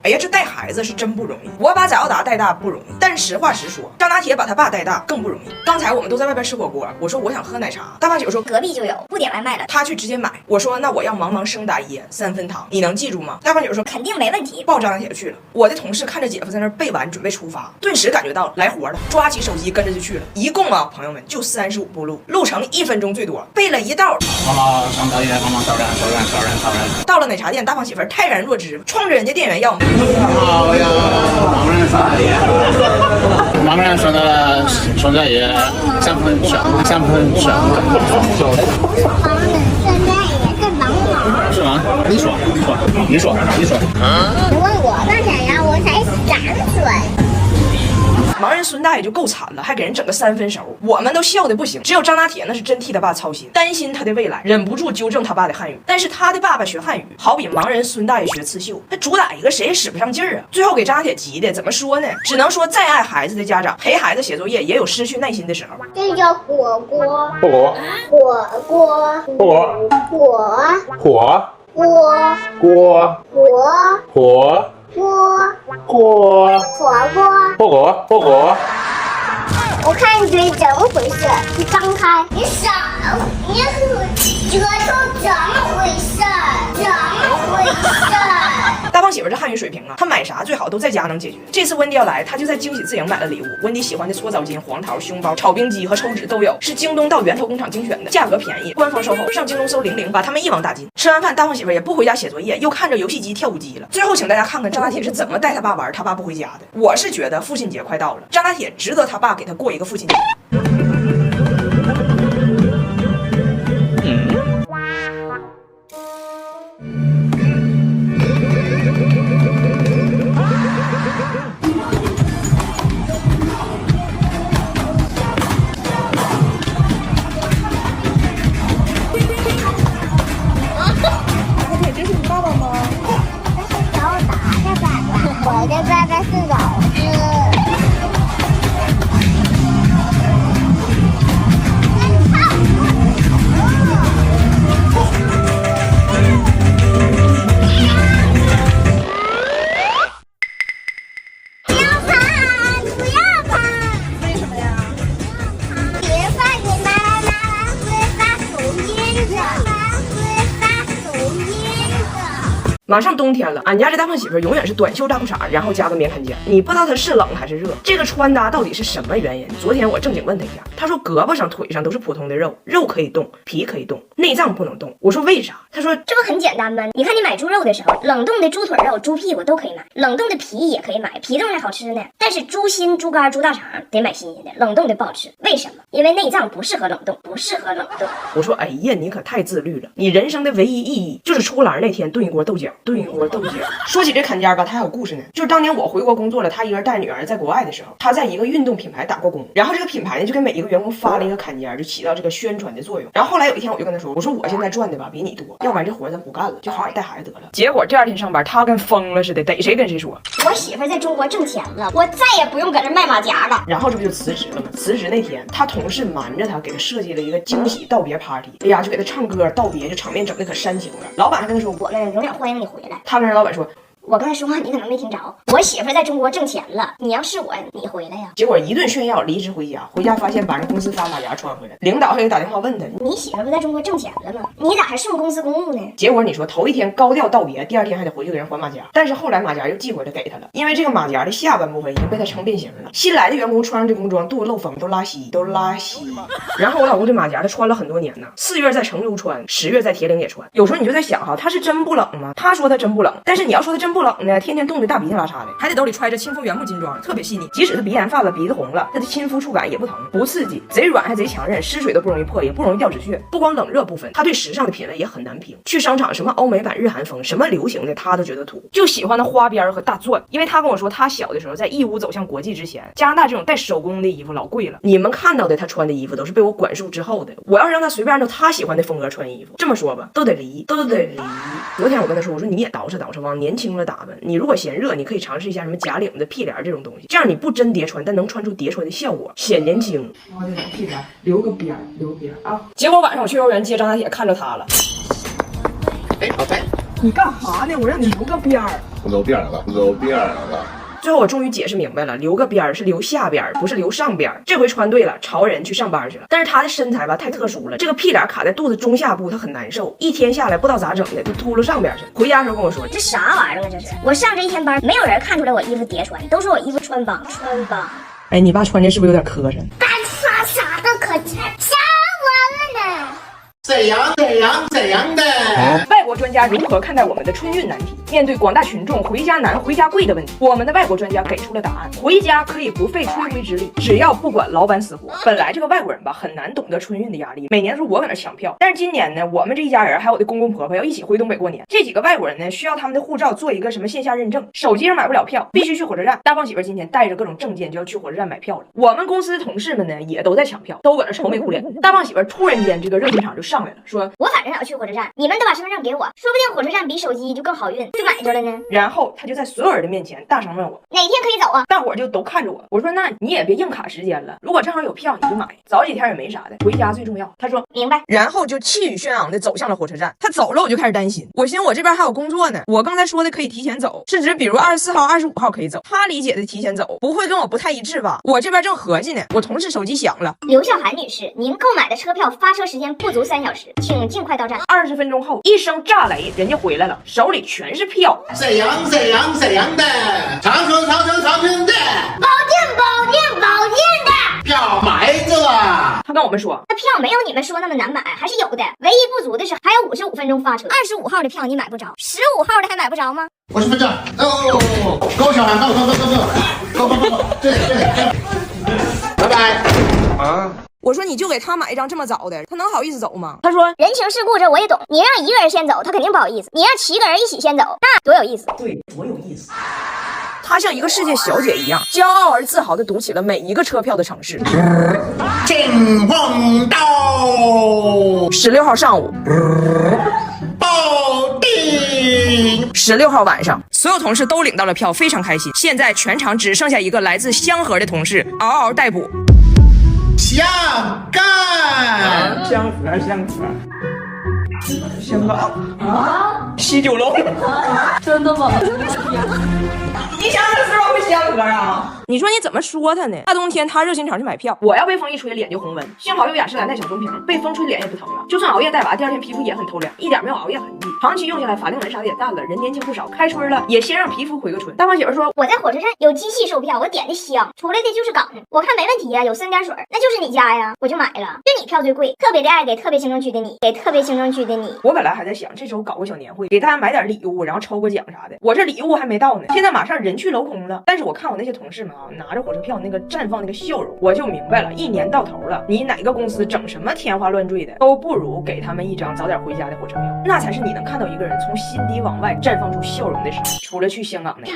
哎呀，这带孩子是真不容易。我把翟奥达带大不容易，但实话实说，张拿铁把他爸带大更不容易。刚才我们都在外边吃火锅，我说我想喝奶茶，大胖姐说隔壁就有，不点外卖了。他去直接买。我说那我要茫茫生打椰3分糖，你能记住吗？大胖姐说肯定没问题，抱张拿铁去了。我的同事看着姐夫在那儿背完准备出发，顿时感觉到来活了，抓起手机跟着就去了。一共啊，朋友们就35步路，路程1分钟最多，背了一道。妈妈上大爷，妈妈烧人。到了奶茶店，大胖媳妇泰然若之，冲着人家店员要。好呀，盲人说的双大爷3分爽。是吗？你说。如果我当小羊，我才3岁。盲人孙大爷就够惨了，还给人整个3分熟，我们都笑得不行。只有张拿铁那是真替他爸操心，担心他的未来，忍不住纠正他爸的汉语。但是他的爸爸学汉语，好比盲人孙大爷学刺绣，他主打一个谁也使不上劲儿啊。最后给张拿铁急的，怎么说呢？只能说再爱孩子的家长，陪孩子写作业也有失去耐心的时候。这叫火锅。火锅。我看你嘴怎么回事？你张开，你傻，你舌头怎么回事？大胖媳妇这汉语水平啊，她买啥最好都在家能解决。这次温迪要来，她就在惊喜自营买了礼物，温迪喜欢的搓澡巾、黄桃、胸包、炒冰机和抽纸都有，是京东到源头工厂精选的，价格便宜，官方售后，上京东搜00，把他们一网打尽。吃完饭，大胖媳妇也不回家写作业，又看着游戏机跳舞机了。最后请大家看看张拿铁是怎么带他爸玩，他爸不回家的。我是觉得父亲节快到了，张拿铁值得他爸给他过一个父亲节。我的爸爸是老师。不要怕，不要怕。为什么呀？别怕，你妈妈会发抖音的。马上冬天了，俺家这大胖媳妇永远是短袖大裤衩，然后加个棉坎肩。你不知道她是冷还是热，这个穿搭到底是什么原因？昨天我正经问她一下，她说胳膊上、腿上都是普通的肉，肉可以动，皮可以动，内脏不能动。我说为啥？她说这不很简单吗？你看你买猪肉的时候，冷冻的猪腿肉、猪屁股都可以买，冷冻的皮也可以买，皮冻还好吃呢。但是猪心、猪肝、猪大肠得买新鲜的，冷冻的不好吃。为什么？因为内脏不适合冷冻，不适合冷冻。我说哎呀，你可太自律了，你人生的唯一意义就是出栏那天炖一锅豆角。说起这坎肩吧，他还有故事呢。就是当年我回国工作了，他一个人带女儿在国外的时候，他在一个运动品牌打过工，然后这个品牌呢就给每一个员工发了一个坎肩，就起到这个宣传的作用。然后后来有一天我就跟他说，我说我现在赚的吧比你多，要不然这活咱不干了，就好好带孩子得了。结果第二天上班，他跟疯了似的，逮谁跟谁说，我媳妇在中国挣钱了，我再也不用搁这卖马甲了。然后这不就辞职了吗？辞职那天，他同事瞒着他给他设计了一个惊喜道别 party， 哎呀，就给他唱歌道别，就场面整的可煽情了。老板还跟他说，我们永远欢迎你回来。他跟老板说，我刚才说话你可能没听着，我媳妇在中国挣钱了，你要是我，你回来呀。结果一顿炫耀，离职回家，发现把人公司发马甲穿回来，领导还给打电话问他，你媳妇不在中国挣钱了吗？你咋还顺公司公务呢？结果你说头一天高调道别，第二天还得回去给人还马甲，但是后来马甲又寄回来给他了，因为这个马甲的下半部分已经被他撑变形了，新来的员工穿上这工装，肚子漏风都拉稀。然后我老公这马甲他穿了很多年呢，4月在成都穿，10月在铁岭也穿。有时候你就在想哈，他是真不冷吗？他说他真不冷，但是你要说他真不冷呢，天天冻得大鼻涕拉碴的，还得兜里揣着亲肤原木金装，特别细腻。即使他鼻炎犯了，鼻子红了，他的亲肤触感也不疼，不刺激，贼软还贼强韧，湿水都不容易破，也不容易掉脂屑。不光冷热部分，他对时尚的品味也很难评。去商场什么欧美版日韩风，什么流行的他都觉得土，就喜欢那花边和大钻。因为他跟我说，他小的时候在义乌走向国际之前，加拿大这种带手工的衣服老贵了。你们看到的他穿的衣服都是被我管束之后的，我要让他随便按照他喜欢的风格穿衣服，这么说吧，都得离。昨天我跟他说，我说你也捯饬往年轻了打扮，你如果嫌热，你可以尝试一下什么假领子、屁帘这种东西，这样你不真叠穿，但能穿出叠穿的效果，显年轻。然后这种屁帘留个边啊。结果晚上我去幼儿园接张大铁，看着他了。哎，宝贝，你干啥呢？我让你留个边儿。露边了，露边了。最后我终于解释明白了，留个边儿是留下边儿，不是留上边儿。这回穿对了，潮人去上班去了。但是他的身材吧太特殊了，这个屁脸卡在肚子中下部，他很难受。一天下来不知道咋整的，就秃噜上边去了。回家的时候跟我说，这啥玩意儿啊？这是我上这一天班，没有人看出来我衣服叠穿，都说我衣服穿帮。哎，你爸穿这是不是有点磕碜？干啥啥都可吃，吓完了呢。怎样的？外国专家如何看待我们的春运难题？面对广大群众回家难、回家贵的问题，我们的外国专家给出了答案：回家可以不费吹灰之力，只要不管老板死活。本来这个外国人吧，很难懂得春运的压力。每年都是我搁那抢票，但是今年呢，我们这一家人还有我的公公婆婆要一起回东北过年。这几个外国人呢，需要他们的护照做一个什么线下认证，手机上买不了票，必须去火车站。大胖媳妇今天带着各种证件就要去火车站买票了。我们公司的同事们呢，也都在抢票，都搁那愁眉苦脸。大胖媳妇突然间这个热心肠就上来了，说我反正要去火车站，你们都把身份证给我，说不定火车站比手机就更好运，就买着了呢。然后他就在所有人的面前大声问我哪天可以走啊？大伙儿就都看着我，我说那你也别硬卡时间了，如果正好有票你就买，早几天也没啥的，回家最重要。他说明白。然后就气宇轩昂的走向了火车站。他走了我就开始担心，我寻思我这边还有工作呢。我刚才说的可以提前走，是指比如24号、25号可以走，他理解的提前走不会跟我不太一致吧？我这边正合计呢，我同事手机响了。刘笑涵女士，您购买的车票发车时间不足3小时，请尽快到站。 20分钟后，一声炸雷，人家回来了，手里全是票。怎样的？长春的。保定的。票买着了。他跟我们说，那票没有你们说那么难买，还是有的。唯一不足的是还有55分钟发车。25号的票你买不着，15号的还买不着吗50分钟。够小韩，够，这里。拜拜。啊。我说你就给他买一张这么早的，他能好意思走吗？他说人情世故这我也懂，你让一个人先走，他肯定不好意思；你让7个人一起先走，那多有意思。对，多有意思。她像一个世界小姐一样，骄傲而自豪地读起了每一个车票的城市。请碰到16号上午，保定。16号晚上，所有同事都领到了票，非常开心。现在全场只剩下一个来自香河的同事，嗷嗷待哺。香港啊！西九龙，真的吗？你想的时候会香河啊？你说你怎么说他呢？大冬天他热心肠去买票，我要被风一吹脸就红温。幸好有雅诗兰黛小棕瓶，被风吹脸也不疼了。就算熬夜带娃，第2天皮肤也很透亮，一点没有熬夜痕迹。长期用下来，法令纹啥的也淡了，人年轻不少。开春了，也先让皮肤回个春。大胖媳妇说，我在火车站有机器售票，我点的香，出来的就是港，我看没问题呀，有3点水，那就是你家呀，我就买了。就你票最贵，特别的爱给特别行政区的你，给特别行政区的你。我本来还在想，这周搞个小年会，给大家买点礼物，然后抽个奖啥的。我这礼物还没到呢，现在马上人去楼空了。但是我看我那些同事们啊，拿着火车票那个绽放那个笑容，我就明白了，一年到头了，你哪个公司整什么天花乱坠的，都不如给他们一张早点回家的火车票，那才是你能看到一个人从心底往外绽放出笑容的时候。除了去香港那个，